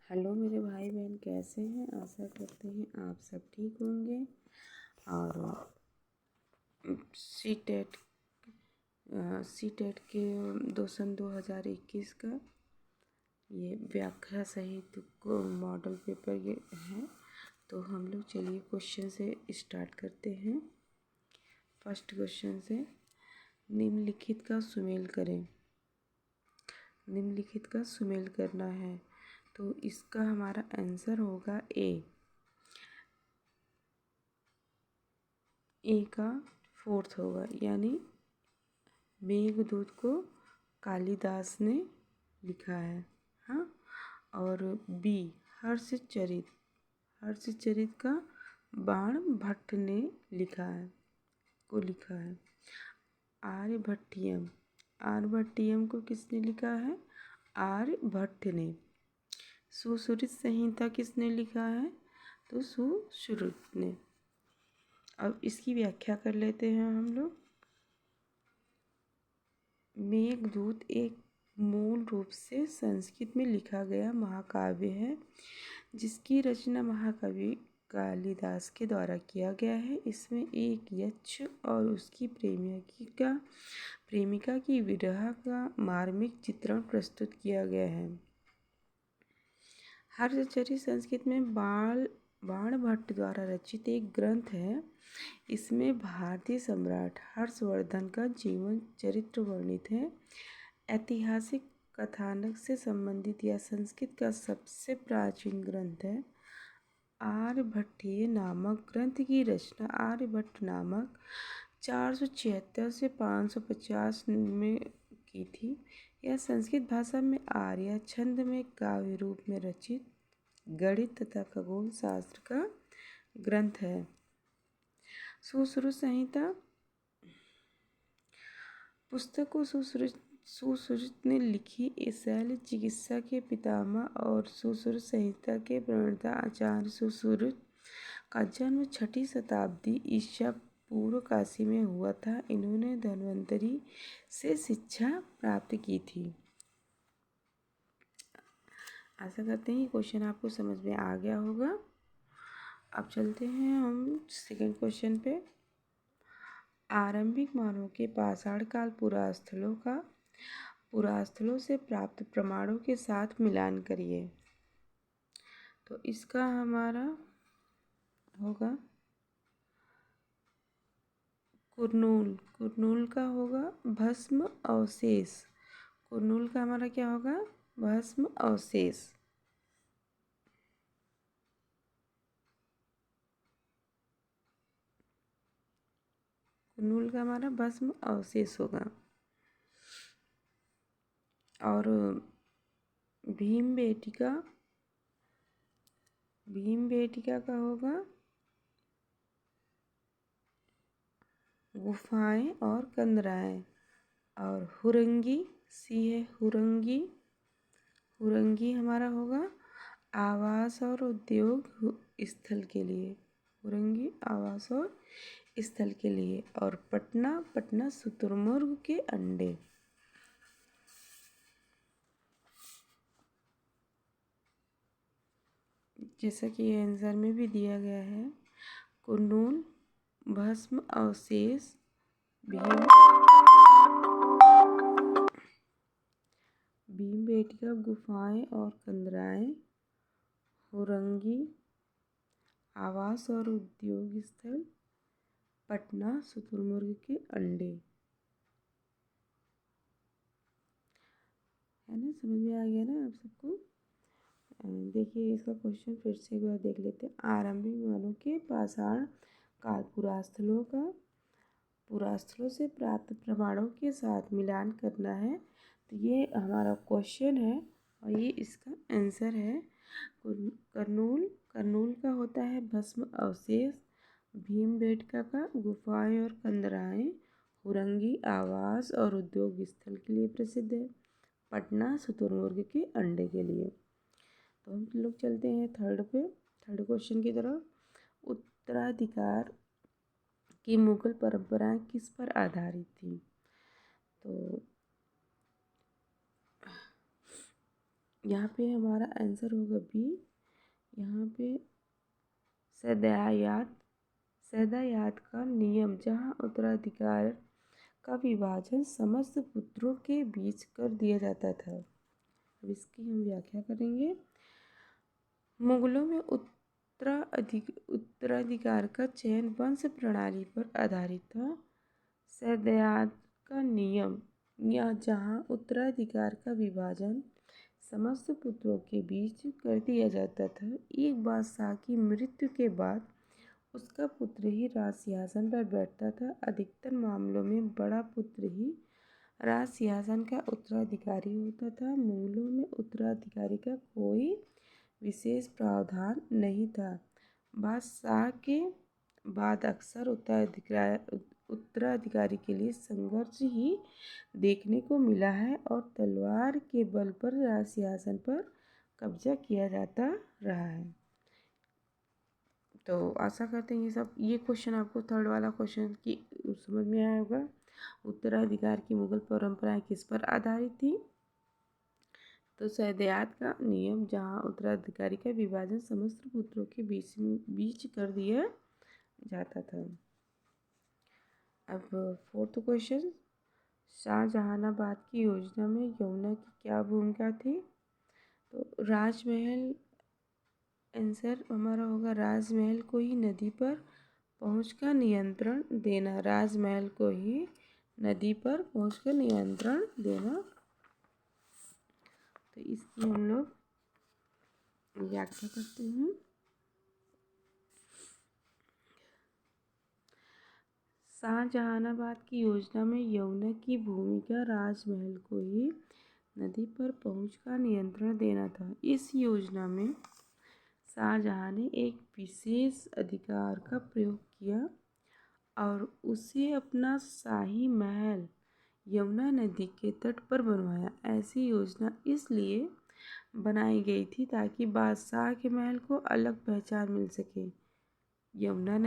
Hello मेरे भाई बहन, कैसे हैं? आशा करते हैं आप सब ठीक होंगे। और सी टेट के सन 2021 का ये व्याख्या सहित को मॉडल पेपर ये है। तो हम लोग चलिए क्वेश्चन से स्टार्ट करते हैं। फर्स्ट क्वेश्चन से, निम्नलिखित का सुमेल करें। निम्नलिखित का सुमेल करना है, तो इसका हमारा आंसर होगा ए का फोर्थ होगा, यानी मेघदूत को कालिदास ने लिखा है। हाँ, और बी हर्षचरित का बाण भट्ट ने लिखा है। आर्यभट्टियम को किसने लिखा है? आर्यभट्ट ने। सुश्रुत संहिता किसने लिखा है? तो सुश्रुत ने। अब इसकी व्याख्या कर लेते हैं हम लोग। मेघदूत एक मूल रूप से संस्कृत में लिखा गया महाकाव्य है, जिसकी रचना महाकवि कालिदास के द्वारा किया गया है। इसमें एक यक्ष और उसकी प्रेमिका की विरह का मार्मिक चित्रण प्रस्तुत किया गया है। हर्षचरित संस्कृत में बाणभट्ट द्वारा रचित एक ग्रंथ है। इसमें भारतीय सम्राट हर्षवर्धन का जीवन चरित्र वर्णित है। ऐतिहासिक कथानक से संबंधित यह संस्कृत का सबसे प्राचीन ग्रंथ है। आर्यभट्टीय नामक ग्रंथ की रचना आर्यभट्ट नामक 476 से 550 में की थी। यह संस्कृत भाषा में आर्य छंद में काव्य रूप में रचित गणित तथा खगोल शास्त्र का ग्रंथ है। सुश्रुत संहिता पुस्तक को सुश्रुत ने लिखी। शैल चिकित्सा के पितामह और सुश्रुत संहिता के प्रणेता आचार्य सुश्रुत का जन्म 6ठी शताब्दी ईसा पूर्व काशी में हुआ था। इन्होंने धन्वंतरि से शिक्षा प्राप्त की थी। आशा करते हैं क्वेश्चन आपको समझ में आ गया होगा। अब चलते हैं हम सेकंड क्वेश्चन पे। आरंभिक मानव के पाषाण काल पुरास्थलों से प्राप्त प्रमाणों के साथ मिलान करिए। तो इसका हमारा होगा कुरनूल का होगा भस्म अवशेष। कुरनूल का हमारा क्या होगा? भस्म अवशेष। कुरनूल का हमारा भस्म अवशेष होगा। और भीमबेटका का होगा गुफाएं और कंदराएं। और हुरंगी हमारा होगा आवास और उद्योग स्थल के लिए। हुरंगी आवास और स्थल के लिए। और पटना शुतुरमुर्ग के अंडे। जैसा कि आंसर में भी दिया गया है, कुरनूल भस्म अवशेष भीमबेटका गुफाएं और कंदराएं, हुरंगी आवास और उद्योग स्थल, पटना शुतुरमुर्ग के अंडे। है ना? समझ में आ गया ना आप सबको? देखिए इसका क्वेश्चन फिर से एक बार देख लेते हैं। आरंभिक मानव के पाषाण काल पुरास्थलों से प्राप्त प्रमाणों के साथ मिलान करना है। तो ये हमारा क्वेश्चन है और ये इसका आंसर है। कर्नूल का होता है भस्म अवशेष। भीमबेटका का गुफाएं और कंदराएं। हुरंगी आवास और उद्योग स्थल के लिए प्रसिद्ध है। पटना शुतुरमुर्ग के अंडे के लिए। तो हम लोग चलते हैं थर्ड क्वेश्चन की तरफ। उत्तराधिकार की मुगल परंपराएं किस पर आधारित थी? तो यहाँ पे हमारा आंसर होगा बी। यहाँ पे सदायात सदायात का नियम, जहाँ उत्तराधिकार का विभाजन समस्त पुत्रों के बीच कर दिया जाता था। अब इसकी हम व्याख्या करेंगे। मुगलों में उत्तराधिकार का चयन वंश प्रणाली पर आधारित था। सदायात का नियम, या जहाँ उत्तराधिकार का विभाजन समस्त पुत्रों के बीच कर दिया जाता था। एक बादशाह की मृत्यु के बाद उसका पुत्र ही राज सिंहासन पर बैठता था। अधिकतर मामलों में बड़ा पुत्र ही राज सिंहासन का उत्तराधिकारी होता था। मुगलों में उत्तराधिकारी का कोई विशेष प्रावधान नहीं था। बादशाह के बाद अक्सर उत्तराधिकारी के लिए संघर्ष ही देखने को मिला है और तलवार के बल पर राज सिंहासन पर कब्जा किया जाता रहा है। तो आशा करते हैं ये क्वेश्चन आपको, थर्ड वाला क्वेश्चन की समझ में आया होगा। उत्तराधिकार की मुगल परंपराएं किस पर आधारित थी? तो सदायात का नियम, जहाँ उत्तराधिकारी का विभाजन समस्त पुत्रों के बीच कर दिया जाता था। अब फोर्थ क्वेश्चन, शाहजहानाबाद की योजना में यमुना की क्या भूमिका थी? तो राजमहल, आंसर हमारा होगा राजमहल को ही नदी पर पहुँच का नियंत्रण देना। राजमहल को ही नदी पर पहुँच कर नियंत्रण देना। तो इसकी हम लोग व्याख्या करते हैं। शाहजहानाबाद की योजना में यमुना की भूमिका राजमहल को ही नदी पर पहुँच का नियंत्रण देना था। इस योजना में शाहजहां ने एक विशेष अधिकार का प्रयोग किया और उसे अपना शाही महल यमुना नदी के तट पर बनवाया। ऐसी योजना इसलिए बनाई गई थी ताकि बादशाह के महल को अलग पहचान मिल सके। यमुना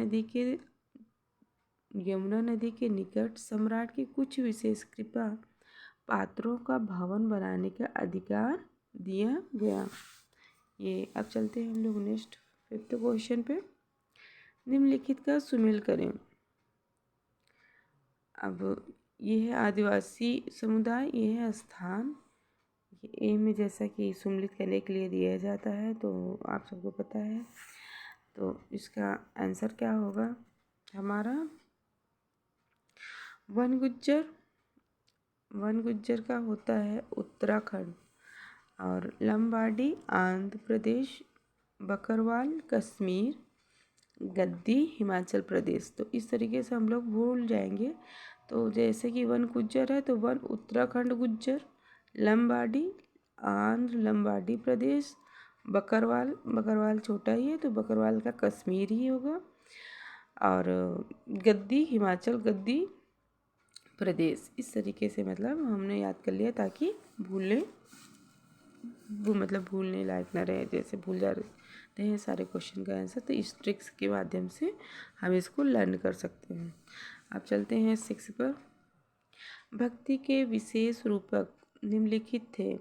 नदी के निकट सम्राट के कुछ विशेष कृपा पात्रों का भवन बनाने का अधिकार दिया गया। ये अब चलते हैं हम लोग नेक्स्ट फिफ्थ क्वेश्चन पे। निम्नलिखित का सुमेल करें। अब ये है आदिवासी समुदाय, ये है स्थान। ए में जैसा कि सुमेलित करने के लिए दिया जाता है, तो आप सबको पता है। तो इसका आंसर क्या होगा हमारा? वन गुज्जर का होता है उत्तराखंड, और लंबाडी आंध्र प्रदेश, बकरवाल कश्मीर, गद्दी हिमाचल प्रदेश। तो इस तरीके से हम लोग भूल जाएंगे। तो जैसे कि वन गुज्जर है तो वन उत्तराखंड गुज्जर, लंबाडी आंध्र लंबाडी प्रदेश, बकरवाल छोटा ही है तो बकरवाल का कश्मीर ही होगा, और गद्दी हिमाचल गद्दी प्रदेश। इस तरीके से मतलब हमने याद कर लिया ताकि भूलने लायक ना रहे। जैसे भूल जाते हैं सारे क्वेश्चन का आंसर, तो इस ट्रिक्स के माध्यम से हम इसको लर्न कर सकते हैं। अब चलते हैं 6 पर। भक्ति के विशेष रूपक निम्नलिखित थे।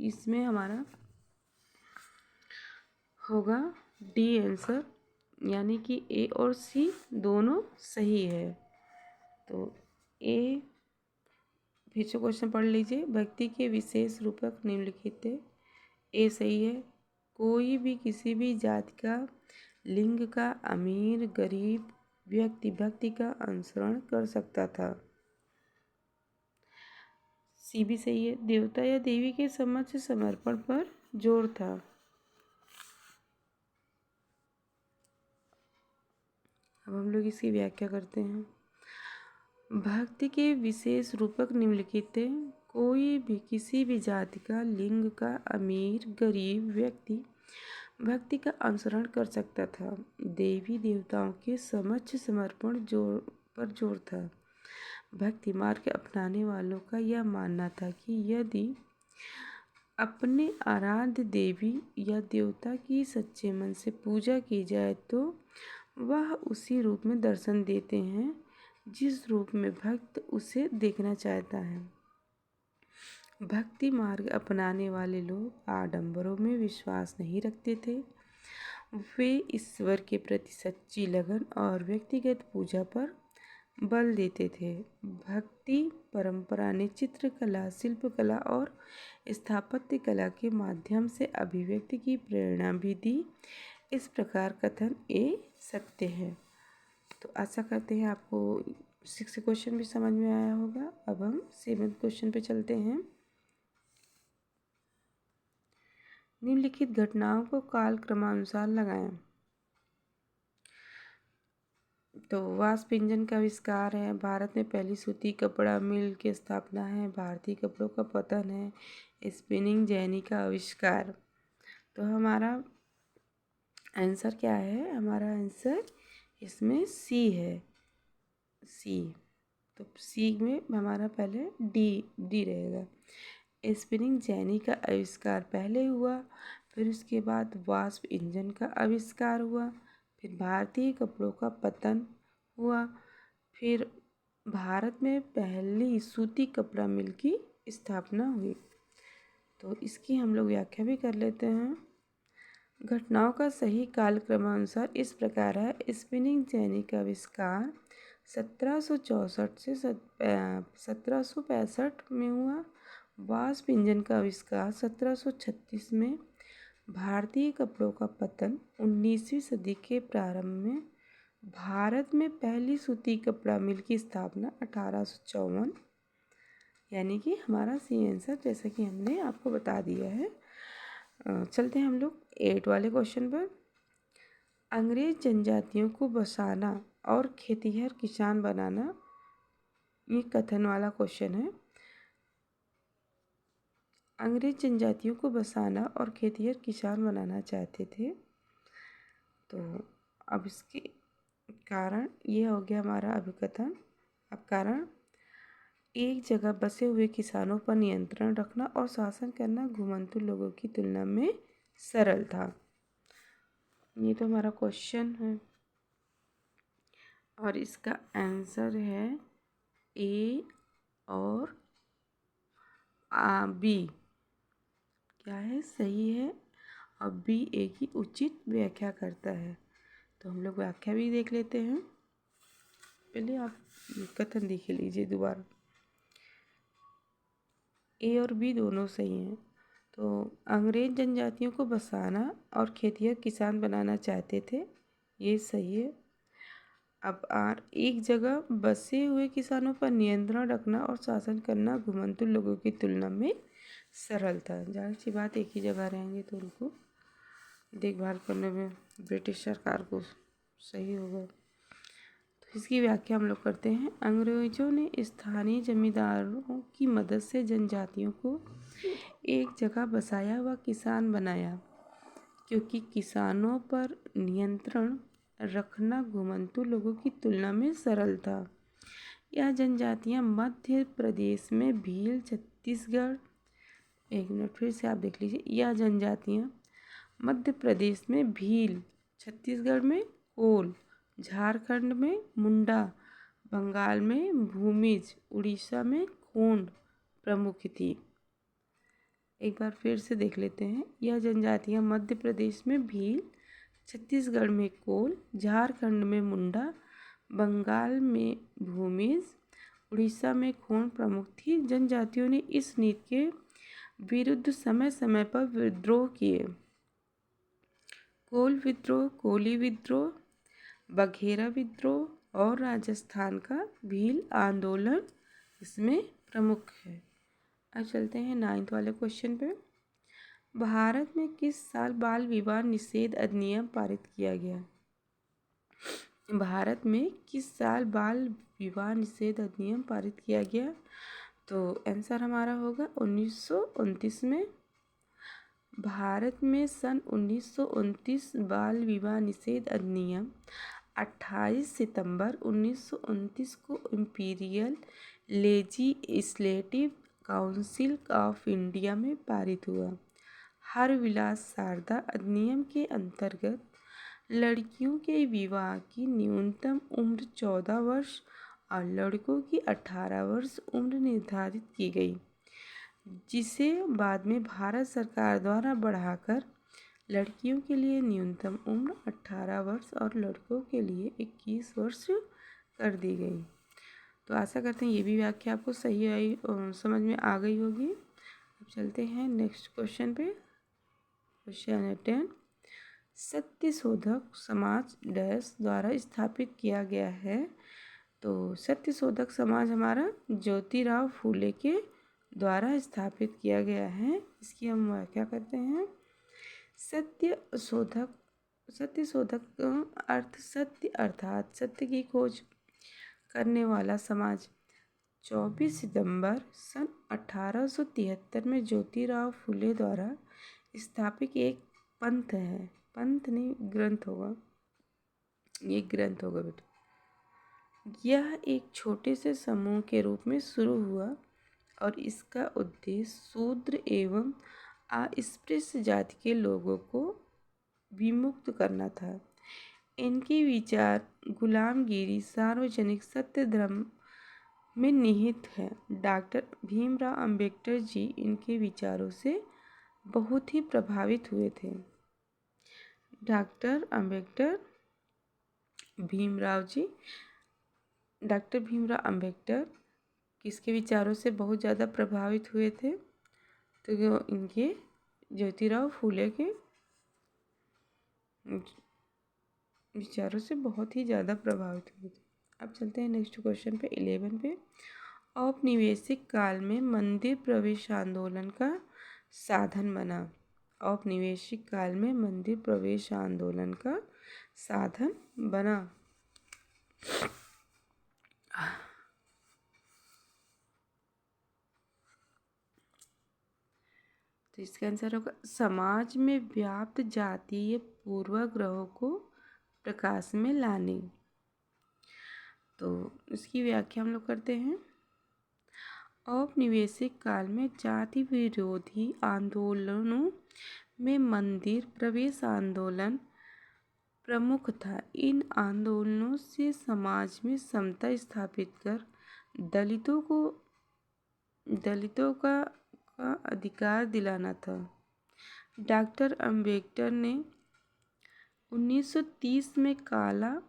इसमें हमारा होगा डी आंसर, यानी कि ए और सी दोनों सही है। तो ए, फिर से क्वेश्चन पढ़ लीजिए। भक्ति के विशेष रूपक निम्नलिखित थे। ए सही है। कोई भी किसी भी जाति का, लिंग का, अमीर गरीब व्यक्ति भक्ति का अनुसरण कर सकता था। सी भी सही है। देवता या देवी के समक्ष समर्पण पर जोर था। अब हम लोग इसकी व्याख्या करते हैं। भक्ति के विशेष रूपक निम्नलिखित थे। कोई भी किसी भी जाति का, लिंग का, अमीर गरीब व्यक्ति भक्ति का अनुसरण कर सकता था। देवी देवताओं के समक्ष समर्पण पर जोर था। भक्ति मार्ग अपनाने वालों का यह मानना था कि यदि अपने आराध्य देवी या देवता की सच्चे मन से पूजा की जाए तो वह उसी रूप में दर्शन देते हैं जिस रूप में भक्त उसे देखना चाहता है। भक्ति मार्ग अपनाने वाले लोग आडंबरों में विश्वास नहीं रखते थे। वे ईश्वर के प्रति सच्ची लगन और व्यक्तिगत पूजा पर बल देते थे। भक्ति परंपरा ने चित्रकला, शिल्पकला और स्थापत्य कला के माध्यम से अभिव्यक्ति की प्रेरणा भी दी। इस प्रकार कथन ए सत्य है। तो आशा करते हैं आपको 6th क्वेश्चन भी समझ में आया होगा। अब हम 7th क्वेश्चन पे चलते हैं। निम्नलिखित घटनाओं को काल क्रमानुसार लगाएं। तो वास्प इंजन का आविष्कार है, भारत में पहली सूती कपड़ा मिल की स्थापना है, भारतीय कपड़ों का पतन है, स्पिनिंग जेनी का आविष्कार। तो हमारा आंसर क्या है? हमारा आंसर इसमें सी है, सी। तो सी में हमारा पहले डी रहेगा। स्पिनिंग जेनी का आविष्कार पहले हुआ, फिर उसके बाद वास्प इंजन का आविष्कार हुआ, फिर भारतीय कपड़ों का पतन हुआ, फिर भारत में पहली सूती कपड़ा मिल की स्थापना हुई। तो इसकी हम लोग व्याख्या भी कर लेते हैं। घटनाओं का सही कालक्रमानुसार इस प्रकार है। स्पिनिंग जेनी का आविष्कार 1764 से 1765 में हुआ। वास्प इंजन का आविष्कार 1736 में। भारतीय कपड़ों का पतन 19वीं सदी के प्रारंभ में। भारत में पहली सूती कपड़ा मिल की स्थापना 1854। यानी कि हमारा सी आंसर, जैसा कि हमने आपको बता दिया है। चलते हैं हम लोग 8 वाले क्वेश्चन पर। अंग्रेज जनजातियों को बसाना और खेतिहर किसान बनाना, ये कथन वाला क्वेश्चन है। अंग्रेज जनजातियों को बसाना और खेतिहर किसान बनाना चाहते थे। तो अब इसके कारण ये हो गया हमारा अभिकथन। अब कारण, एक जगह बसे हुए किसानों पर नियंत्रण रखना और शासन करना घुमंतु लोगों की तुलना में सरल था। ये तो हमारा क्वेश्चन है और इसका आंसर है ए और बी। क्या है? सही है। और बी ए की उचित व्याख्या करता है। तो हम लोग व्याख्या भी देख लेते हैं। पहले आप कथन देख लीजिए दोबारा। ए और बी दोनों सही हैं। तो अंग्रेज जनजातियों को बसाना और खेतिहर किसान बनाना चाहते थे, ये सही है। अब आर, एक जगह बसे हुए किसानों पर नियंत्रण रखना और शासन करना घुमंतु लोगों की तुलना में सरल था। जाहिर सी बात, एक ही जगह रहेंगे तो उनको देखभाल करने में ब्रिटिश सरकार को सही होगा। तो इसकी व्याख्या हम लोग करते हैं। अंग्रेजों ने स्थानीय जमींदारों की मदद से जनजातियों को एक जगह बसाया व किसान बनाया, क्योंकि किसानों पर नियंत्रण रखना घुमंतु लोगों की तुलना में सरल था। यह जनजातियां मध्य प्रदेश में भील, छत्तीसगढ़, एक मिनट फिर से आप देख लीजिए। यह जनजातियां मध्य प्रदेश में भील, छत्तीसगढ़ में कोल, झारखंड में मुंडा, बंगाल में भूमिज, उड़ीसा में खोंड प्रमुख थी। एक बार फिर से देख लेते हैं। यह जनजातियां मध्य प्रदेश में भील, छत्तीसगढ़ में कोल, झारखंड में मुंडा, बंगाल में भूमिज, उड़ीसा में खोंड प्रमुख थी। जनजातियों ने इस नीति के विरुद्ध समय समय पर विद्रोह किए। कोल विद्रोह, कोली विद्रोह, बघेरा विद्रोह और राजस्थान का भील आंदोलन इसमें प्रमुख है। अब चलते हैं 9th वाले क्वेश्चन पे। भारत में किस साल बाल विवाह निषेध अधिनियम पारित किया गया? भारत में किस साल बाल विवाह निषेध अधिनियम पारित किया गया? तो आंसर हमारा होगा 1929 में। भारत में सन 1929 बाल विवाह निषेध अधिनियम 28 सितंबर 1929 को imperial legislative council of India में पारित हुआ। हर विलास शारदा अधिनियम के अंतर्गत लड़कियों के विवाह की न्यूनतम उम्र 14 वर्ष और लड़कों की 18 वर्ष उम्र निर्धारित की गई, जिसे बाद में भारत सरकार द्वारा बढ़ाकर लड़कियों के लिए न्यूनतम उम्र 18 वर्ष और लड़कों के लिए 21 वर्ष कर दी गई। तो आशा करते हैं ये भी व्याख्या आपको सही आई, समझ में आ गई होगी। अब चलते हैं नेक्स्ट क्वेश्चन पे। क्वेश्चन 10, सत्यशोधक समाज डैश द्वारा स्थापित किया गया है। तो सत्यशोधक समाज हमारा ज्योतिराव फूले के द्वारा स्थापित किया गया है। इसकी हम व्याख्या करते हैं। सत्यशोधक अर्थ सत्य अर्थात सत्य की खोज करने वाला समाज 24 सितंबर सन 1873 में ज्योतिराव फूले द्वारा स्थापित एक पंथ है। पंथ नहीं, ग्रंथ होगा, ये ग्रंथ होगा बेटा। यह एक छोटे से समूह के रूप में शुरू हुआ और इसका उद्देश्य शूद्र एवं अस्पृश्य जाति के लोगों को विमुक्त करना था। इनके विचार गुलामगिरी, सार्वजनिक सत्य, धर्म में निहित है। डॉक्टर भीमराव अंबेडकर जी इनके विचारों से बहुत ही प्रभावित हुए थे। डॉक्टर भीमराव अंबेडकर किसके विचारों से बहुत ज़्यादा प्रभावित हुए थे? तो इनके ज्योतिराव फूले के विचारों से बहुत ही ज़्यादा प्रभावित हुए थे। अब चलते हैं नेक्स्ट क्वेश्चन पे 11 पे। औपनिवेशिक काल में मंदिर प्रवेश आंदोलन का साधन बना। औपनिवेशिक काल में मंदिर प्रवेश आंदोलन का साधन बना। तो इसका आंसर होगा समाज में व्याप्त जातीय पूर्वाग्रहों को प्रकाश में लाने। तो इसकी व्याख्या हम लोग करते हैं। औपनिवेशिक काल में जाति विरोधी आंदोलनों में मंदिर प्रवेश आंदोलन प्रमुख था। इन आंदोलनों से समाज में समता स्थापित कर दलितों का अधिकार दिलाना था। डॉक्टर अंबेडकर ने 1930 में काला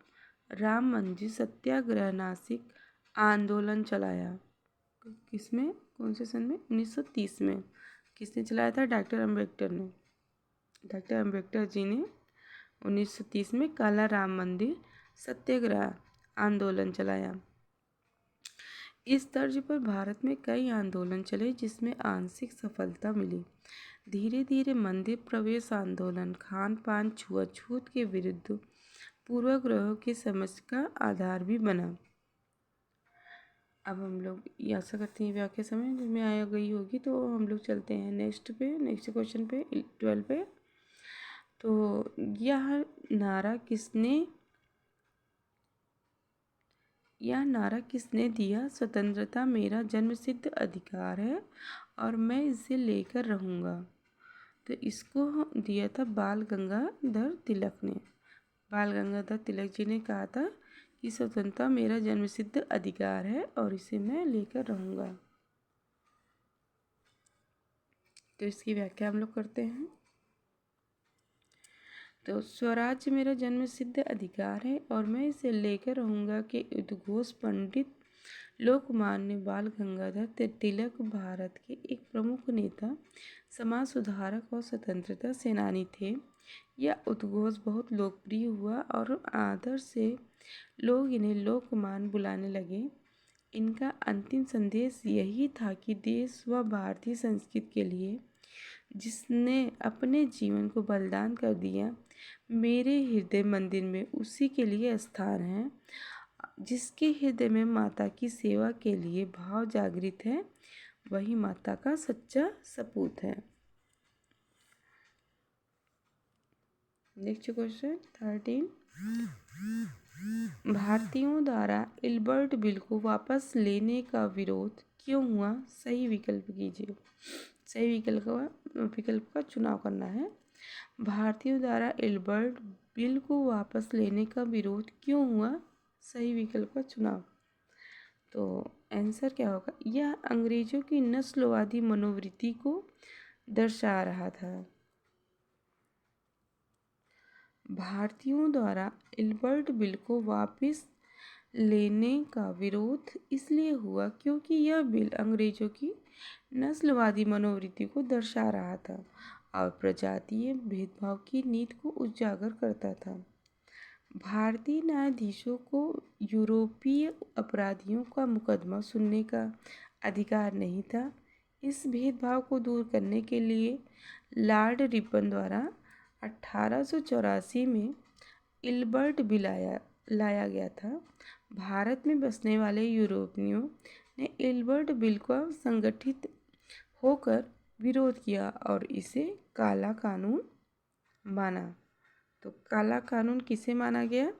राम मंदिर सत्याग्रह नासिक आंदोलन चलाया। किसमें, कौन से सन में? 1930 में। किसने चलाया था? डॉक्टर अंबेडकर ने। डॉक्टर अंबेडकर जी ने 1930 में काला राम मंदिर सत्याग्रह आंदोलन चलाया। इस तर्ज पर भारत में कई आंदोलन चले जिसमें आंशिक सफलता मिली। धीरे धीरे मंदिर प्रवेश आंदोलन खान पान छुआछूत के विरुद्ध पूर्वाग्रहों की समझ का आधार भी बना। अब हम लोग ये आशा करते हैं व्याख्या समझ में आ गई होगी। तो हम लोग चलते हैं नेक्स्ट क्वेश्चन पे 12 पे। तो यह नारा किसने दिया? स्वतंत्रता मेरा जन्मसिद्ध अधिकार है और मैं इसे लेकर रहूँगा। तो इसको दिया था बाल गंगाधर तिलक ने। बाल गंगाधर तिलक जी ने कहा था कि स्वतंत्रता मेरा जन्मसिद्ध अधिकार है और इसे मैं लेकर रहूँगा। तो इसकी व्याख्या हम लोग करते हैं। तो स्वराज्य मेरा जन्मसिद्ध अधिकार है और मैं इसे लेकर रहूँगा के उद्घोष पंडित लोकमान्य बाल गंगाधर तिलक भारत के एक प्रमुख नेता, समाज सुधारक और स्वतंत्रता सेनानी थे। यह उद्घोष बहुत लोकप्रिय हुआ और आदर से लोग इन्हें लोकमान्य बुलाने लगे। इनका अंतिम संदेश यही था कि देश व भारतीय संस्कृति के लिए जिसने अपने जीवन को बलिदान कर दिया, मेरे हृदय मंदिर में उसी के लिए स्थान है। जिसके हृदय में माता की सेवा के लिए भाव जागृत है, वही माता का सच्चा सपूत है। Next question 13। भारतीयों द्वारा इल्बर्ट बिल को वापस लेने का विरोध क्यों हुआ? सही विकल्प कीजिए। सही विकल्प का चुनाव करना है। भारतीयों द्वारा इल्बर्ट बिल को वापस लेने का विरोध क्यों हुआ? सही विकल्प का चुनाव। तो आंसर क्या होगा? यह अंग्रेजों की नस्लवादी मनोवृत्ति को दर्शा रहा था। भारतीयों द्वारा इल्बर्ट बिल को वापस लेने का विरोध इसलिए हुआ क्योंकि यह बिल अंग्रेजों की नस्लवादी मनोवृत्ति को दर्शा रहा था और प्रजातीय भेदभाव की नीति को उजागर करता था। भारतीय न्यायाधीशों को यूरोपीय अपराधियों का मुकदमा सुनने का अधिकार नहीं था। इस भेदभाव को दूर करने के लिए लॉर्ड रिपन द्वारा 1884 में इल्बर्ट बिल लाया गया था। भारत में बसने वाले यूरोपियों ने इल्बर्ट बिल का संगठित होकर विरोध किया और इसे काला कानून माना। तो काला कानून किसे माना गया?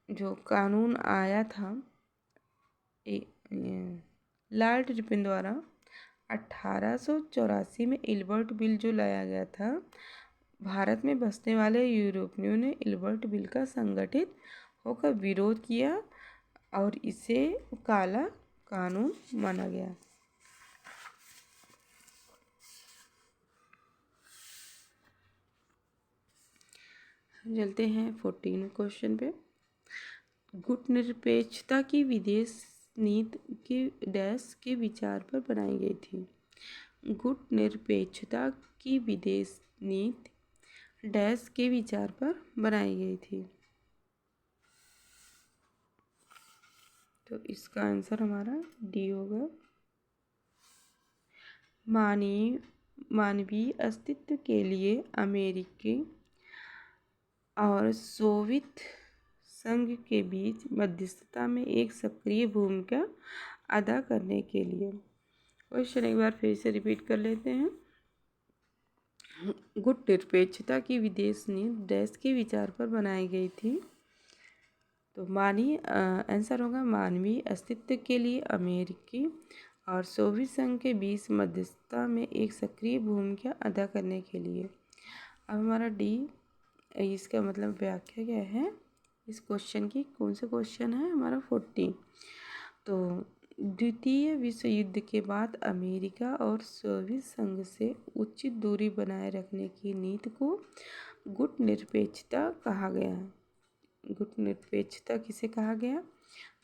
जो कानून आया था लॉर्ड रिपन द्वारा 1884 में इल्बर्ट बिल जो लाया गया था, भारत में बसने वाले यूरोपियों ने इल्बर्ट बिल का संगठित होकर विरोध किया और इसे काला कानून माना गया। चलते हैं 14 क्वेश्चन पे। गुटनिरपेक्षता की विदेश नीति के डैश के विचार पर बनाई गई थी। गुटनिरपेक्षता की विदेश नीति डैश के विचार पर बनाई गई थी। तो इसका आंसर हमारा डी होगा। मानवीय अस्तित्व के लिए अमेरिकी और सोवियत संघ के बीच मध्यस्थता में एक सक्रिय भूमिका अदा करने के लिए। क्वेश्चन एक बार फिर से रिपीट कर लेते हैं। गुटनिरपेक्षता की विदेश नीति डैश के विचार पर बनाई गई थी। तो आंसर होगा मानवीय अस्तित्व के लिए अमेरिकी और सोवियत संघ के बीच मध्यस्थता में एक सक्रिय भूमिका अदा करने के लिए। अब हमारा डी, इसका मतलब व्याख्या क्या है इस क्वेश्चन की? कौन सा क्वेश्चन है हमारा? 14। तो द्वितीय विश्व युद्ध के बाद अमेरिका और सोवियत संघ से उचित दूरी बनाए रखने की नीति को गुटनिरपेक्षता कहा गया। गुटनिरपेक्षता किसे कहा गया?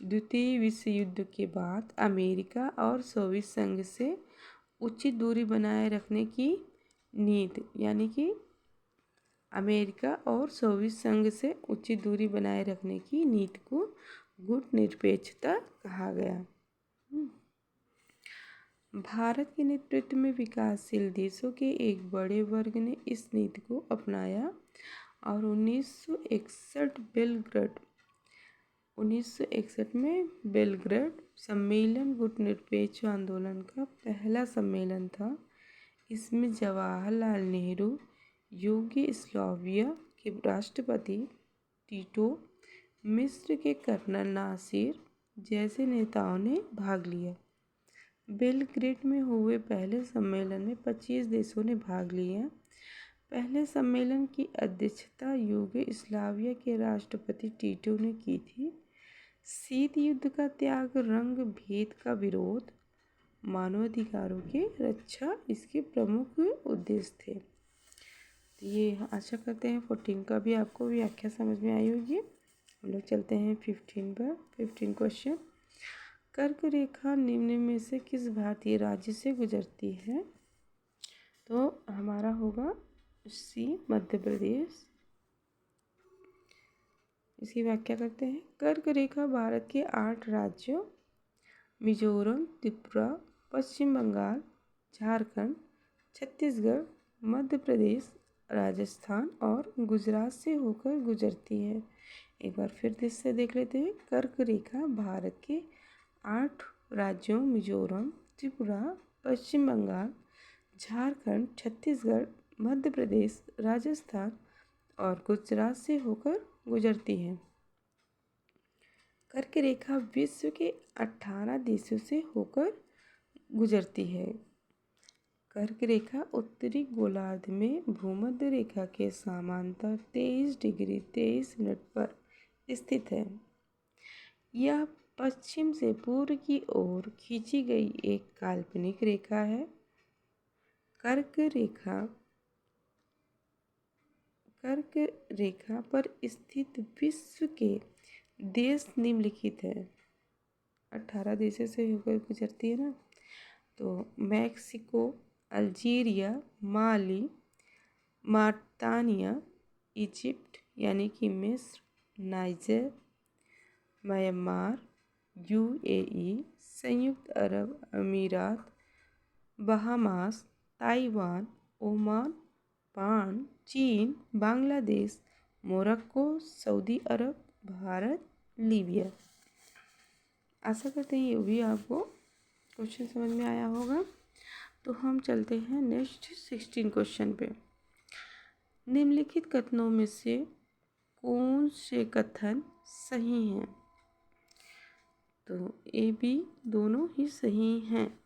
द्वितीय विश्व युद्ध के बाद अमेरिका और सोवियत संघ से उचित दूरी बनाए रखने की नीति, यानी कि अमेरिका और सोवियत संघ से उचित दूरी बनाए रखने की नीति को गुटनिरपेक्षता कहा गया। भारत के नेतृत्व में विकासशील देशों के एक बड़े वर्ग ने इस नीति को अपनाया और 1961 में बेलग्रेड सम्मेलन गुटनिरपेक्ष आंदोलन का पहला सम्मेलन था। इसमें जवाहरलाल नेहरू, यूगोस्लाविया के राष्ट्रपति टीटो, मिस्र के कर्नल नासिर जैसे नेताओं ने भाग लिया। बेलग्रेड में हुए पहले सम्मेलन में 25 देशों ने भाग लिया। पहले सम्मेलन की अध्यक्षता यूगोस्लाविया के राष्ट्रपति टीटो ने की थी। शीत युद्ध का त्याग, रंग भेद का विरोध, मानवाधिकारों की रक्षा इसके प्रमुख उद्देश्य थे। ये आशा करते हैं 14 का भी आपको व्याख्या समझ में आई होगी। हम लोग चलते हैं 15 पर। 15 क्वेश्चन, कर्क रेखा निम्न में से किस भारतीय राज्य से गुजरती है? तो हमारा होगा सी, मध्य प्रदेश। इसकी व्याख्या करते हैं। कर्क रेखा भारत के 8 राज्यों मिजोरम, त्रिपुरा, पश्चिम बंगाल, झारखंड, छत्तीसगढ़, मध्य प्रदेश, राजस्थान और गुजरात से होकर गुजरती है। एक बार फिर से देख लेते हैं। कर्क रेखा भारत के 8 राज्यों मिजोरम, त्रिपुरा, पश्चिम बंगाल, झारखंड, छत्तीसगढ़, मध्य प्रदेश, राजस्थान और गुजरात से होकर गुजरती है। कर्क रेखा विश्व के 18 देशों से होकर गुजरती है। कर्क रेखा उत्तरी गोलार्ध में भूमध्य रेखा के समांतर 23 डिग्री 23 मिनट पर स्थित है। यह पश्चिम से पूर्व की ओर खींची गई एक काल्पनिक रेखा है। कर्क रेखा पर स्थित विश्व के देश निम्नलिखित है। 18 देशों से होकर गुजरती है ना। तो मैक्सिको, अल्जीरिया, माली, मार्तानिया, इजिप्ट यानी कि मिस्र, नाइजर, म्यांमार, यूएई, संयुक्त अरब अमीरात, बहामास, ताइवान, ओमान, पान, चीन, बांग्लादेश, मोरक्को, सऊदी अरब, भारत, लीबिया। आशा करते हैं ये भी आपको क्वेश्चन समझ में आया होगा। तो हम चलते हैं नेक्स्ट 16 क्वेश्चन पे। निम्नलिखित कथनों में से कौन से कथन सही हैं? तो ए बी दोनों ही सही हैं।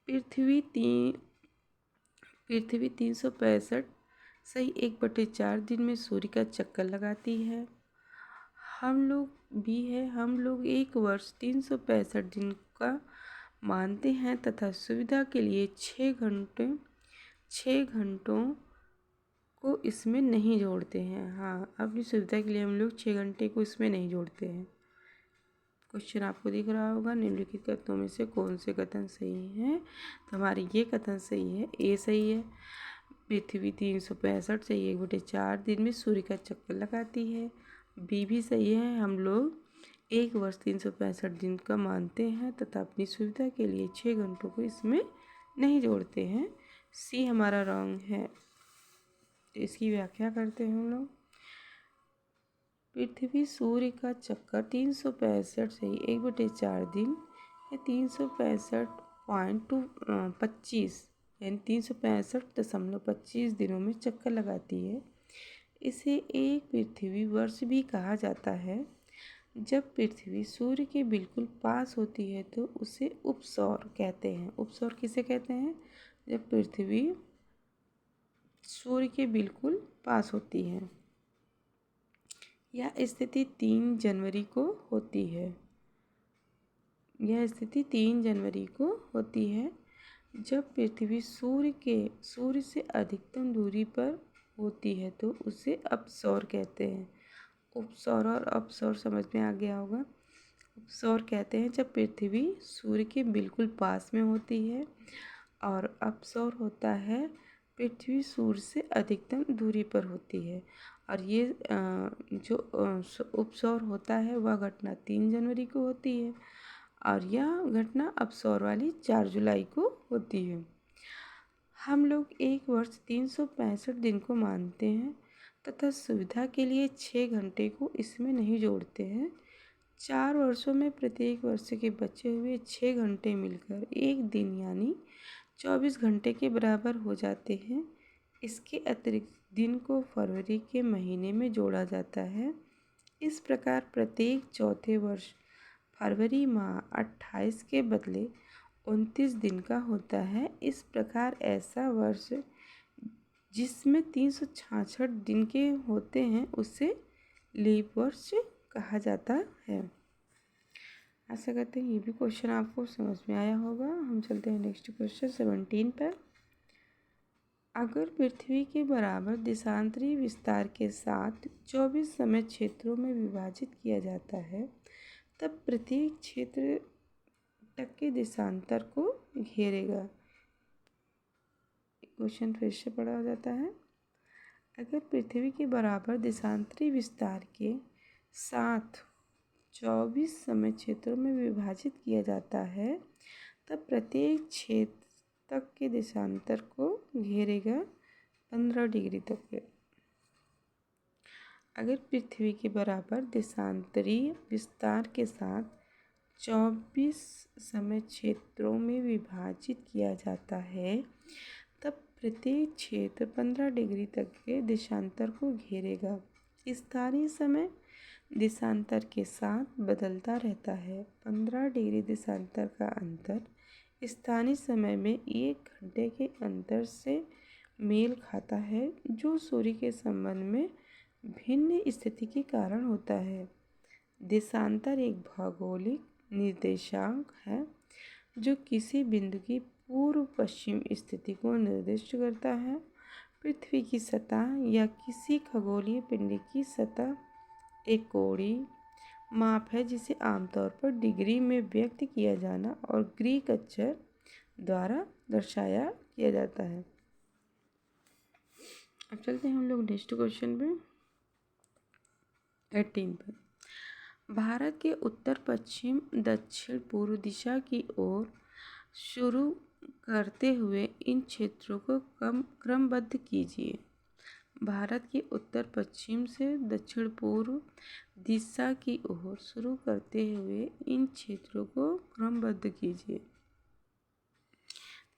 पृथ्वी 365 सही 1/4 दिन में सूर्य का चक्कर लगाती है। हम लोग एक वर्ष 365 दिन का मानते हैं तथा सुविधा के लिए 6 घंटों को इसमें नहीं जोड़ते हैं। हाँ, अपनी सुविधा के लिए हम लोग 6 घंटे को इसमें नहीं जोड़ते हैं। क्वेश्चन आपको दिख रहा होगा, निम्नलिखित कथनों में से कौन से कथन सही हैं? तो हमारी ये कथन सही है, ए सही है। पृथ्वी 365 से 1/4 दिन में सूर्य का चक्कर लगाती है। बी भी सही है, हम लोग एक वर्ष 365 दिन का मानते हैं तथा अपनी सुविधा के लिए 6 घंटों को इसमें नहीं जोड़ते हैं। सी हमारा रॉन्ग है। तो इसकी व्याख्या करते हैं हम लोग। पृथ्वी सूर्य का चक्कर 365 से 1/4 दिन या 365.25 यानी 365.25 दिनों में चक्कर लगाती है। इसे एक पृथ्वी वर्ष भी कहा जाता है। जब पृथ्वी सूर्य के बिल्कुल पास होती है तो उसे उपसौर कहते हैं। उपसौर किसे कहते हैं? जब पृथ्वी सूर्य के बिल्कुल पास होती है। यह स्थिति 3 जनवरी को होती है। जब पृथ्वी सूर्य से अधिकतम दूरी पर होती है तो उसे अपसौर कहते हैं। उपसौर और अपसौर समझ में आ गया होगा। उपसौर कहते हैं जब पृथ्वी सूर्य के बिल्कुल पास में होती है, और अपसौर होता है पृथ्वी सूर्य से अधिकतम दूरी पर होती है। और ये जो उपसौर होता है वह घटना 3 जनवरी को होती है और यह घटना अपसौर वाली 4 जुलाई को होती है। हम लोग एक वर्ष 365 दिन को मानते हैं तथा सुविधा के लिए 6 घंटे को इसमें नहीं जोड़ते हैं। 4 वर्षों में प्रत्येक वर्ष के बचे हुए 6 घंटे मिलकर एक दिन यानी 24 घंटे के बराबर हो जाते हैं। इसके अतिरिक्त दिन को फरवरी के महीने में जोड़ा जाता है। इस प्रकार प्रत्येक चौथे वर्ष फरवरी माह 28 के बदले 29 दिन का होता है। इस प्रकार ऐसा वर्ष जिसमें 366 दिन के होते हैं उसे लीप वर्ष कहा जाता है। आशा करते हैं ये भी क्वेश्चन आपको समझ में आया होगा। हम चलते हैं नेक्स्ट क्वेश्चन 17 पर। अगर पृथ्वी के बराबर देशांतरी विस्तार के साथ 24 समय क्षेत्रों में विभाजित किया जाता है तब प्रत्येक क्षेत्र तक के देशांतर को घेरेगा। क्वेश्चन फिर से पढ़ा हो जाता है। अगर पृथ्वी के बराबर देशांतरी विस्तार के साथ 24 समय क्षेत्रों में विभाजित किया जाता है तब प्रत्येक क्षेत्र तक के देशांतर को घेरेगा 15 डिग्री तक के। अगर पृथ्वी के बराबर देशांतरीय विस्तार के साथ 24 समय क्षेत्रों में विभाजित किया जाता है तब प्रत्येक क्षेत्र 15 डिग्री तक के देशांतर को घेरेगा। स्थानीय समय देशांतर के साथ बदलता रहता है। 15 डिग्री देशांतर का अंतर स्थानीय समय में 1 घंटे के अंतर से मेल खाता है जो सूर्य के संबंध में भिन्न स्थिति के कारण होता है। देशांतर एक भौगोलिक निर्देशांक है जो किसी बिंदु की पूर्व पश्चिम स्थिति को निर्दिष्ट करता है। पृथ्वी की सतह या किसी खगोलीय पिंड की सतह एक कोणीय माप है जिसे आमतौर पर डिग्री में व्यक्त किया जाना और ग्रीक अक्षर द्वारा दर्शाया किया जाता है। अब चलते हैं हम लोग नेक्स्ट क्वेश्चन पे 18 पे। भारत के उत्तर पश्चिम दक्षिण पूर्व दिशा की ओर शुरू करते हुए इन क्षेत्रों को क्रमबद्ध कीजिए। भारत के उत्तर पश्चिम से दक्षिण पूर्व दिशा की ओर शुरू करते हुए इन क्षेत्रों को क्रमबद्ध कीजिए।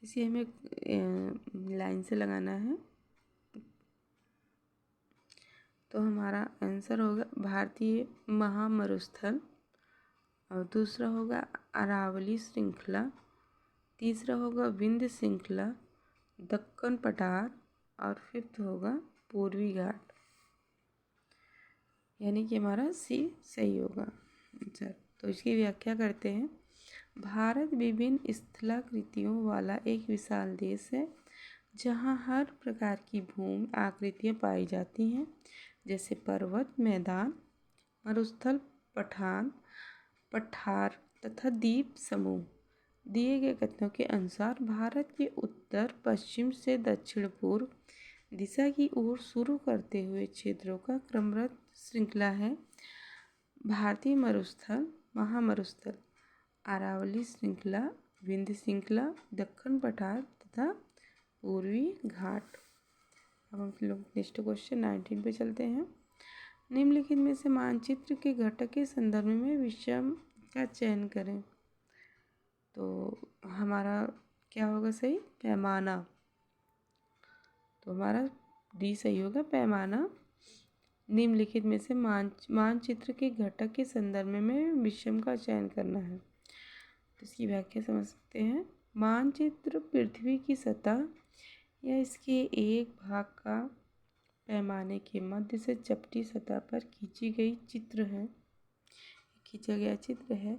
इसे हमें लाइन से लगाना है। तो हमारा आंसर होगा भारतीय महामरुस्थल, और दूसरा होगा अरावली श्रृंखला, तीसरा होगा विंध्य श्रृंखला, दक्कन पठार, और फिफ्थ होगा पूर्वी घाट, यानी कि हमारा सी सही होगा आंसर। तो इसकी व्याख्या करते हैं। भारत विभिन्न स्थलाकृतियों वाला एक विशाल देश है जहाँ हर प्रकार की भूमि आकृतियाँ पाई जाती हैं, जैसे पर्वत, मैदान, मरुस्थल, पठार तथा द्वीप समूह। दिए गए कथनों के अनुसार भारत के उत्तर पश्चिम से दक्षिण पूर्व दिशा की ओर शुरू करते हुए क्षेत्रों का क्रमबद्ध श्रृंखला है। भारतीय मरुस्थल, महामरुस्थल, अरावली श्रृंखला, विंध्य श्रृंखला, दक्कन पठार तथा पूर्वी घाट। अब हम लोग नेक्स्ट क्वेश्चन 19 पे चलते हैं। निम्नलिखित में से मानचित्र के घटक के संदर्भ में विषम का चयन करें। तो हमारा क्या होगा सही? पैमाना। तो हमारा डी सही होगा, पैमाना। निम्नलिखित में से मानचित्र के घटक के संदर्भ में विषम का चयन करना है। तो इसकी व्याख्या समझ सकते हैं। मानचित्र पृथ्वी की सतह या इसके एक भाग का पैमाने के मध्य से चपटी सतह पर खींचा गया चित्र है।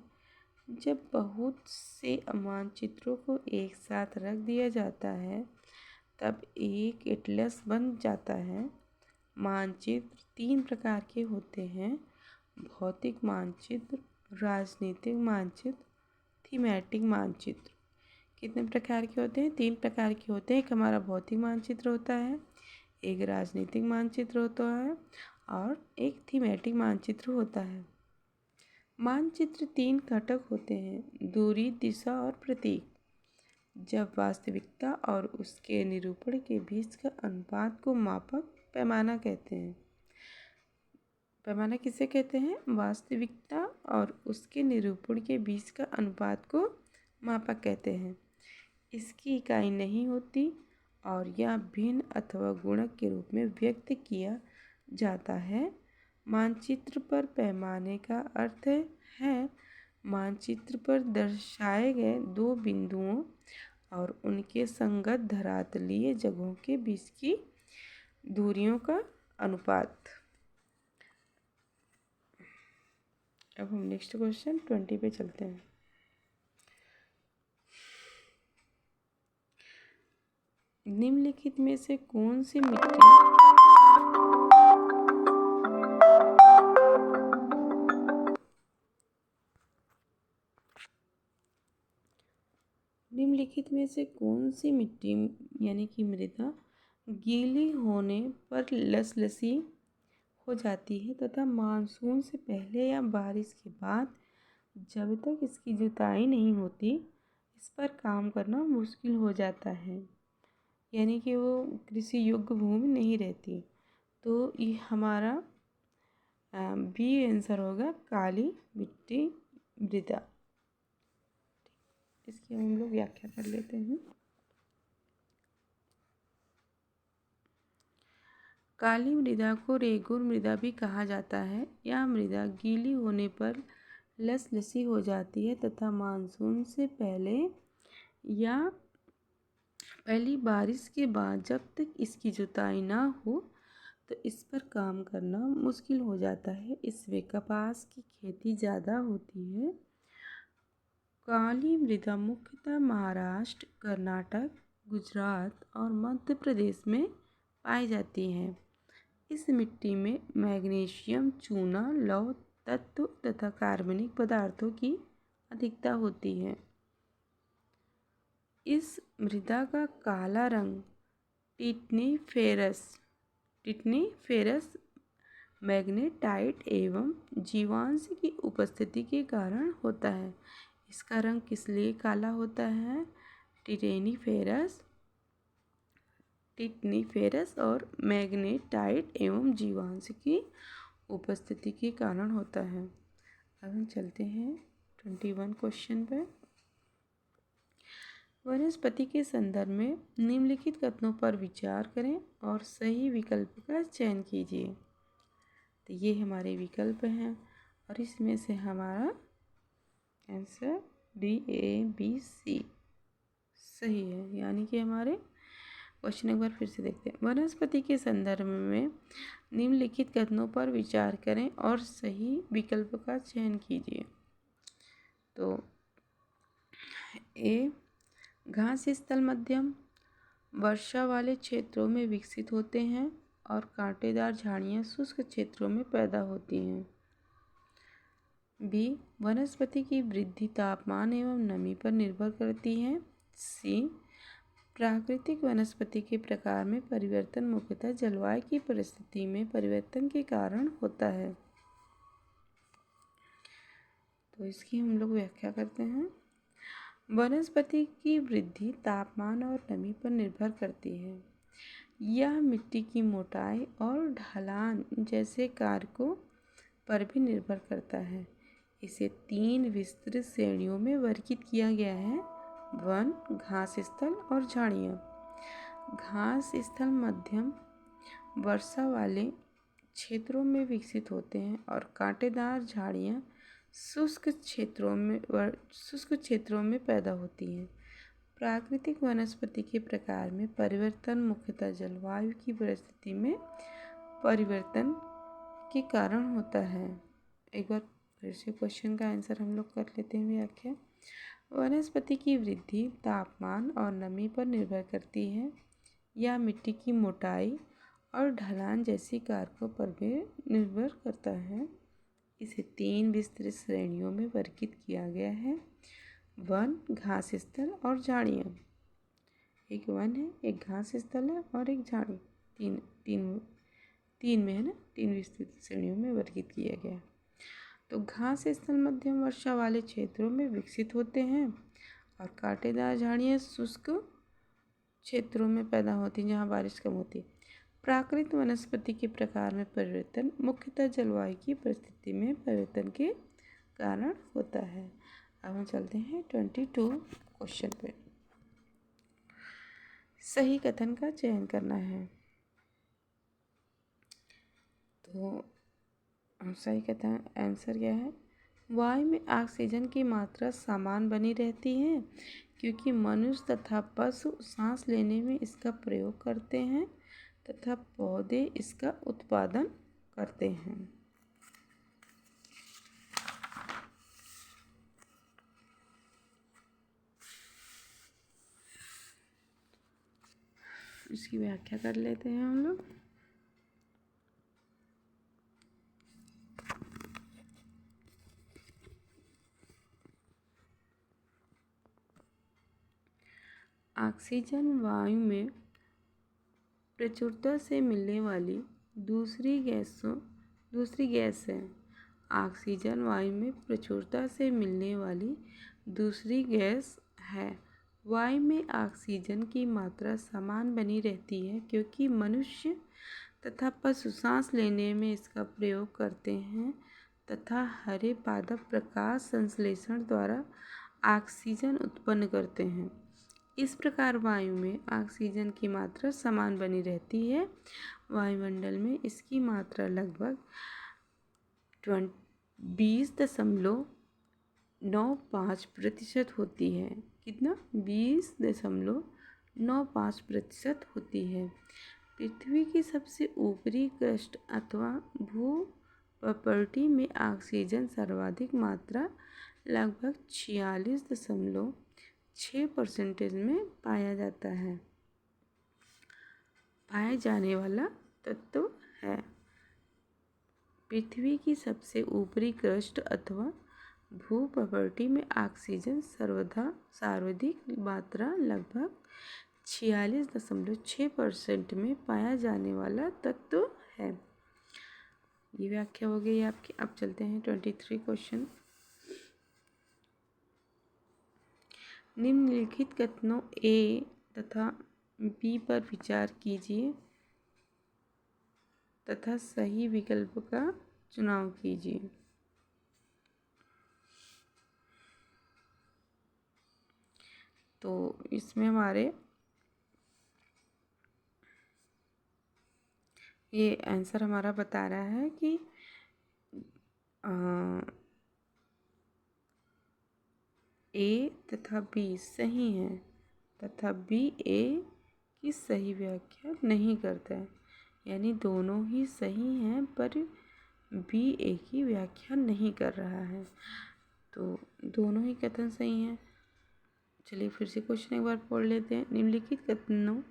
जब बहुत से मानचित्रों को एक साथ रख दिया जाता है तब एक एटलस बन जाता है। मानचित्र 3 प्रकार के होते हैं: भौतिक मानचित्र, राजनीतिक मानचित्र, थीमेटिक मानचित्र। कितने प्रकार के होते हैं? 3 प्रकार के होते हैं। एक हमारा भौतिक मानचित्र होता है, एक राजनीतिक मानचित्र होता है, और एक थीमेटिक मानचित्र होता है। मानचित्र 3 घटक होते हैं: दूरी, दिशा और प्रतीक। जब वास्तविकता और उसके निरूपण के बीच का अनुपात को मापक पैमाना कहते हैं। पैमाना किसे कहते हैं? वास्तविकता और उसके निरूपण के बीच का अनुपात को मापक कहते हैं। इसकी इकाई नहीं होती और यह भिन्न अथवा गुणक के रूप में व्यक्त किया जाता है। मानचित्र पर पैमाने का अर्थ है मानचित्र पर दर्शाए गए 2 बिंदुओं और उनके संगत धरातलीय जगहों के बीच की दूरियों का अनुपात। अब हम नेक्स्ट क्वेश्चन 20 पे चलते हैं। निम्नलिखित में से कौन सी मिट्टी यानी कि मृदा गीली होने पर लसलसी हो जाती है तथा मानसून से पहले या बारिश के बाद जब तक इसकी जुताई नहीं होती इस पर काम करना मुश्किल हो जाता है, यानी कि वो कृषि योग्य भूमि नहीं रहती। तो ये हमारा बी आंसर होगा, काली मिट्टी मृदा। इसकी हम लोग व्याख्या कर लेते हैं। काली मृदा को रेगुर मृदा भी कहा जाता है। यह मृदा गीली होने पर लसलसी हो जाती है तथा मानसून से पहले या पहली बारिश के बाद जब तक इसकी जुताई ना हो तो इस पर काम करना मुश्किल हो जाता है। इसमें कपास की खेती ज़्यादा होती है। काली मृदा मुख्यतः महाराष्ट्र, कर्नाटक, गुजरात और मध्य प्रदेश में पाई जाती है। इस मिट्टी में मैग्नीशियम, चूना, लौह तत्व तथा कार्बनिक पदार्थों की अधिकता होती है। इस मृदा का काला रंग टिटनीफेरस मैग्नेटाइट एवं जीवांश की उपस्थिति के कारण होता है। इसका रंग किस लिए काला होता है? टिटनीफेरस और मैग्नेटाइट एवं जीवांश की उपस्थिति के कारण होता है। अब हम चलते हैं 21 क्वेश्चन पे। वनस्पति के संदर्भ में निम्नलिखित कथनों पर विचार करें और सही विकल्प का चयन कीजिए। तो ये हमारे विकल्प हैं और इसमें से हमारा answer D, A, B, C सही है। यानी कि हमारे क्वेश्चन एक बार फिर से देखते हैं। वनस्पति के संदर्भ में निम्नलिखित कथनों पर विचार करें और सही विकल्प का चयन कीजिए। तो ए, घास स्थल मध्यम वर्षा वाले क्षेत्रों में विकसित होते हैं और कांटेदार झाड़ियाँ शुष्क क्षेत्रों में पैदा होती हैं। बी, वनस्पति की वृद्धि तापमान एवं नमी पर निर्भर करती है। सी, प्राकृतिक वनस्पति के प्रकार में परिवर्तन मुख्यतः जलवायु की परिस्थिति में परिवर्तन के कारण होता है। तो इसकी हम लोग व्याख्या करते हैं। वनस्पति की वृद्धि तापमान और नमी पर निर्भर करती है। यह मिट्टी की मोटाई और ढलान जैसे कारकों पर भी निर्भर करता है। इसे 3 विस्तृत श्रेणियों में वर्गीकृत किया गया है: वन, घास स्थल और झाड़ियाँ। घास स्थल मध्यम वर्षा वाले क्षेत्रों में विकसित होते हैं और कांटेदार झाड़ियाँ शुष्क क्षेत्रों में पैदा होती हैं। प्राकृतिक वनस्पति के प्रकार में परिवर्तन मुख्यतः जलवायु की परिस्थिति में परिवर्तन के कारण होता है। एक बार फिर से क्वेश्चन का आंसर हम लोग कर लेते हैं व्याख्या। वनस्पति की वृद्धि तापमान और नमी पर निर्भर करती है। यह मिट्टी की मोटाई और ढलान जैसी कारकों पर भी निर्भर करता है। इसे 3 विस्तृत श्रेणियों में वर्गीकृत किया गया है: वन, घास स्थल और झाड़ियाँ। एक वन है, एक घास स्थल है और एक झाड़ी। तीन में है ना, 3 विस्तृत श्रेणियों में वर्गीकृत किया गया है। तो घास स्थल मध्यम वर्षा वाले क्षेत्रों में विकसित होते हैं और कांटेदार झाड़ियाँ शुष्क क्षेत्रों में पैदा होती हैं जहाँ बारिश कम होती है। प्राकृतिक वनस्पति के प्रकार में परिवर्तन मुख्यतः जलवायु की परिस्थिति में परिवर्तन के कारण होता है। अब हम चलते हैं 22 क्वेश्चन पे। सही कथन का चयन करना है। तो सही कथन आंसर क्या है? वायु में ऑक्सीजन की मात्रा समान बनी रहती है क्योंकि मनुष्य तथा पशु सांस लेने में इसका प्रयोग करते हैं तथा पौधे इसका उत्पादन करते हैं। इसकी व्याख्या कर लेते हैं हम लोग। ऑक्सीजन वायु में प्रचुरता से मिलने वाली दूसरी गैस है। ऑक्सीजन वायु में प्रचुरता से मिलने वाली दूसरी गैस है। वायु में ऑक्सीजन की मात्रा समान बनी रहती है क्योंकि मनुष्य तथा पशु सांस लेने में इसका प्रयोग करते हैं तथा हरे पादप प्रकाश संश्लेषण द्वारा ऑक्सीजन उत्पन्न करते हैं। इस प्रकार वायु में ऑक्सीजन की मात्रा समान बनी रहती है। वायुमंडल में इसकी मात्रा लगभग 20.95% होती है। कितना? 20.95% होती है। पृथ्वी की सबसे ऊपरी क्रस्ट अथवा भूप्रपटल में ऑक्सीजन सर्वाधिक मात्रा लगभग 46.6% में पाया जाने वाला तत्व है। पृथ्वी की सबसे ऊपरी क्रस्ट अथवा भूप्रपटल में ऑक्सीजन सर्वाधिक मात्रा लगभग 46.6% में पाया जाने वाला तत्व है। ये व्याख्या हो गई आपकी। अब चलते हैं 23 क्वेश्चन। निम्नलिखित कथनों ए तथा बी पर विचार कीजिए तथा सही विकल्प का चुनाव कीजिए। तो इसमें हमारे ये आंसर हमारा बता रहा है कि ए तथा बी सही है तथा बी ए की सही व्याख्या नहीं करता है, यानी दोनों ही सही हैं पर बी ए की व्याख्या नहीं कर रहा है। तो दोनों ही कथन सही हैं। चलिए फिर से क्वेश्चन एक बार पढ़ लेते हैं। निम्नलिखित कथनों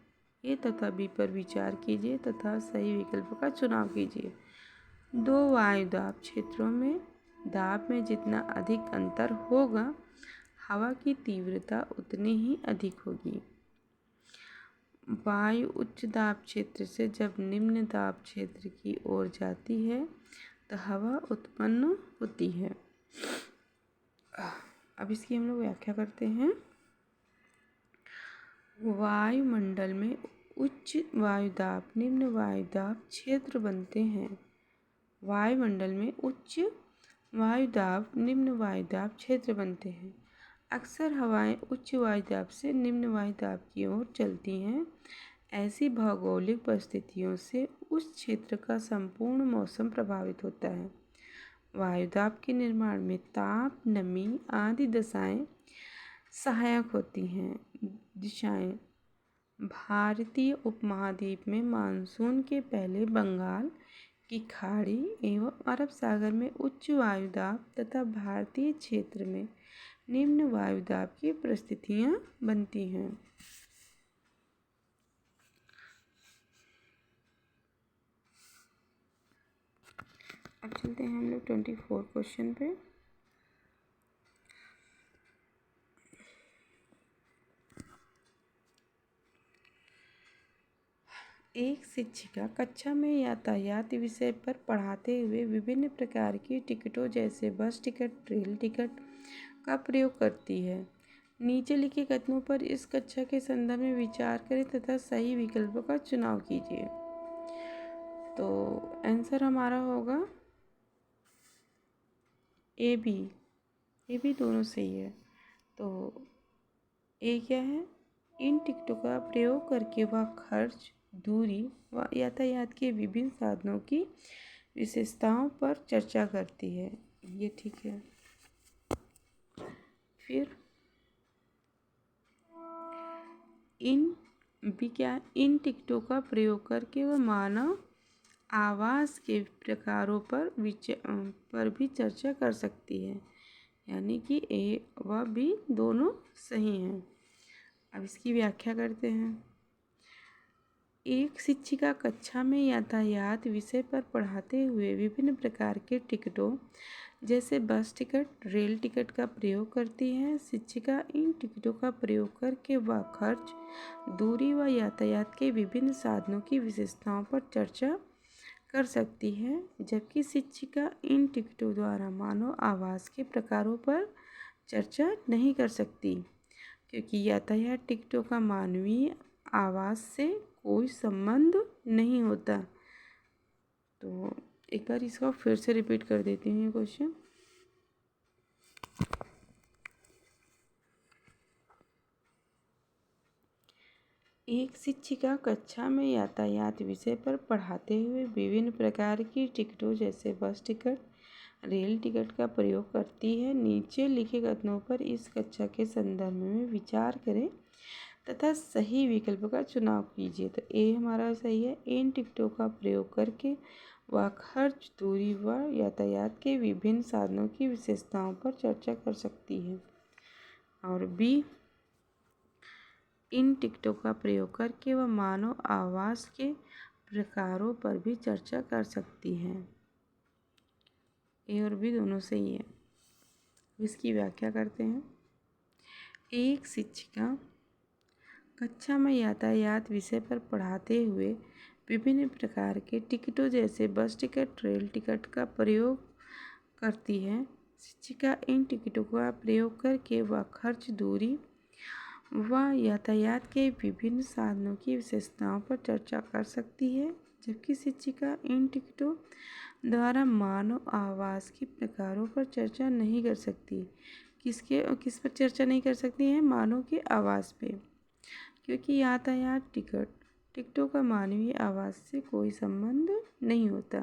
ए तथा बी पर विचार कीजिए तथा सही विकल्प का चुनाव कीजिए। दो वायुदाब क्षेत्रों में दाब में जितना अधिक अंतर होगा, हवा की तीव्रता उतनी ही अधिक होगी। वायु उच्च दाब क्षेत्र से जब निम्न दाब क्षेत्र की ओर जाती है तो हवा उत्पन्न होती है। अब इसकी हम लोग व्याख्या करते हैं। वायुमंडल में उच्च वायुदाब निम्न वायुदाब क्षेत्र बनते हैं। वायुमंडल में उच्च वायुदाब निम्न वायुदाब क्षेत्र बनते हैं। अक्सर हवाएं उच्च वायुदाब से निम्न वायुदाब की ओर चलती हैं। ऐसी भौगोलिक परिस्थितियों से उस क्षेत्र का संपूर्ण मौसम प्रभावित होता है। वायुदाब के निर्माण में ताप, नमी आदि दशाएं सहायक होती हैं। दिशाएं भारतीय उपमहाद्वीप में मानसून के पहले बंगाल की खाड़ी एवं अरब सागर में उच्च वायुदाब तथा भारतीय क्षेत्र में निम्न वायुदाब की परिस्थितियां बनती हैं। अब चलते हैं हम लोग 24 क्वेश्चन पे। एक शिक्षिका कक्षा में यातायात विषय पर पढ़ाते हुए विभिन्न प्रकार की टिकटों जैसे बस टिकट, रेल टिकट का प्रयोग करती है। नीचे लिखे कथनों पर इस कक्षा के संदर्भ में विचार करें तथा सही विकल्प का चुनाव कीजिए। तो आंसर हमारा होगा ए बी दोनों सही है। तो ए क्या है? इन टिकटों का प्रयोग करके वह खर्च, दूरी व यातायात के विभिन्न साधनों की विशेषताओं पर चर्चा करती है। ये ठीक है। फिर इन टिकटों का प्रयोग करके वह मानव आवास के प्रकारों पर भी चर्चा कर सकती है, यानी कि ए व बी दोनों सही हैं। अब इसकी व्याख्या करते हैं। एक शिक्षिका कक्षा में यातायात विषय पर पढ़ाते हुए विभिन्न प्रकार के टिकटों जैसे बस टिकट, रेल टिकट का प्रयोग करती है। शिक्षिका इन टिकटों का प्रयोग करके वह खर्च, दूरी व यातायात के विभिन्न साधनों की विशेषताओं पर चर्चा कर सकती है, जबकि शिक्षिका इन टिकटों द्वारा मानव आवास के प्रकारों पर चर्चा नहीं कर सकती, क्योंकि यातायात टिकटों का मानवीय आवास से कोई संबंध नहीं होता। तो एक बार इसको फिर से रिपीट कर देती हूँ क्वेश्चन। एक शिक्षिका कक्षा में यातायात विषय पर पढ़ाते हुए विभिन्न प्रकार की टिकटों जैसे बस टिकट, रेल टिकट का प्रयोग करती है। नीचे लिखे कथनों पर इस कक्षा के संदर्भ में विचार करें तथा सही विकल्प का चुनाव कीजिए। तो ए हमारा सही है। इन टिकटों का प्रयोग करके वह खर्च, दूरी व यातायात के विभिन्न साधनों की विशेषताओं पर चर्चा कर सकती है। और बी, इन टिकटों का प्रयोग करके वह मानव आवास के प्रकारों पर भी चर्चा कर सकती है। ए और बी दोनों सही है। इसकी व्याख्या करते हैं। एक शिक्षिका कक्षा में यातायात विषय पर पढ़ाते हुए विभिन्न प्रकार के टिकटों जैसे बस टिकट, रेल टिकट का प्रयोग करती है। शिक्षिका इन टिकटों का प्रयोग करके वह खर्च, दूरी व यातायात के विभिन्न साधनों की विशेषताओं पर चर्चा कर सकती है, जबकि शिक्षिका इन टिकटों द्वारा मानव आवास के प्रकारों पर चर्चा नहीं कर सकती। किस पर चर्चा नहीं कर सकती है? मानव के आवास पे, क्योंकि यातायात टिकटों का मानवीय आवास से कोई संबंध नहीं होता।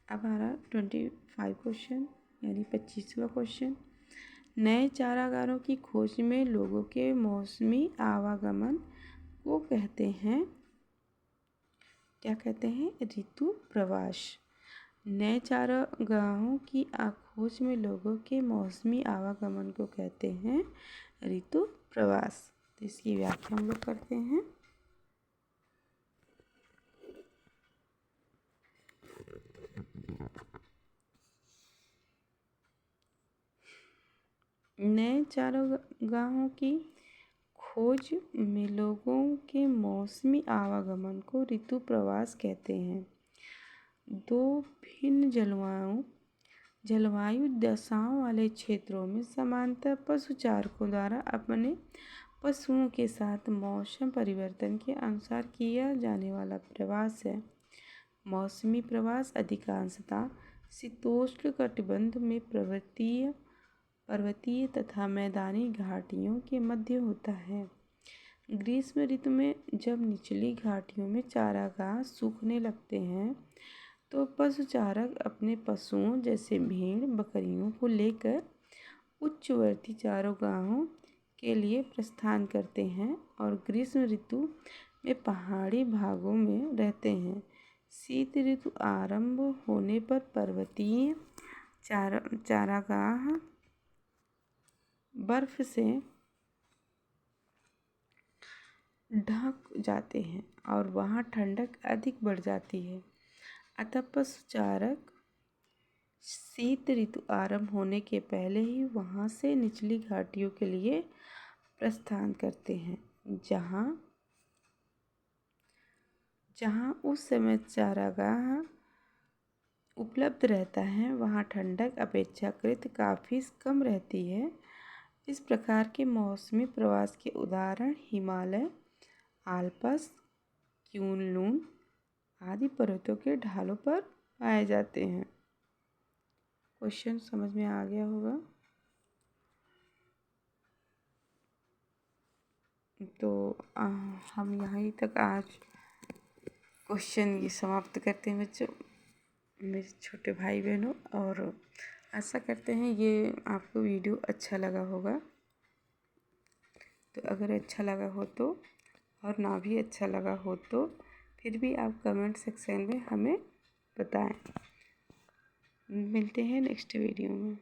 अब हमारा 25 क्वेश्चन यानी 25वां क्वेश्चन। नए चारागाहों की खोज में लोगों के मौसमी आवागमन को कहते हैं, क्या कहते हैं? ऋतु प्रवास। नए चारागाहों की खोज में लोगों के मौसमी आवागमन को कहते हैं ऋतु प्रवास। तो इसकी व्याख्या हम लोग करते हैं। नए चारागाहों की खोज में लोगों के मौसमी आवागमन को ऋतु प्रवास कहते हैं। दो भिन्न जलवायु दशाओं वाले क्षेत्रों में समांतर पशुचारकों द्वारा अपने पशुओं के साथ मौसम परिवर्तन के अनुसार किया जाने वाला प्रवास है। मौसमी प्रवास अधिकांशतः शीतोष्ण कटिबंध में पर्वतीय तथा मैदानी घाटियों के मध्य होता है। ग्रीष्म ऋतु में जब निचली घाटियों में चारागाह सूखने लगते हैं तो पशुचारक अपने पशुओं जैसे भेड़, बकरियों को लेकर उच्चवर्ती चारागाहों के लिए प्रस्थान करते हैं और ग्रीष्म ऋतु में पहाड़ी भागों में रहते हैं। शीत ऋतु आरंभ होने पर पर्वतीय चारागाह बर्फ से ढक जाते हैं और वहाँ ठंडक अधिक बढ़ जाती है। अतः पशुचारक शीत ऋतु आरंभ होने के पहले ही वहाँ से निचली घाटियों के लिए प्रस्थान करते हैं, जहाँ उस समय चारागाह उपलब्ध रहता है। वहाँ ठंडक अपेक्षाकृत काफ़ी कम रहती है। इस प्रकार के मौसमी प्रवास के उदाहरण हिमालय, आल्प्स, क्यूनलुन आदि पर्वतों के ढालों पर पाए जाते हैं। क्वेश्चन समझ में आ गया होगा। तो हम यहीं तक आज क्वेश्चन ये समाप्त करते हैं बच्चों, मेरे छोटे भाई बहनों, और आशा करते हैं ये आपको वीडियो अच्छा लगा होगा। तो अगर अच्छा लगा हो तो, और ना भी अच्छा लगा हो तो फिर भी आप कमेंट सेक्शन में हमें बताएं। मिलते हैं नेक्स्ट वीडियो में।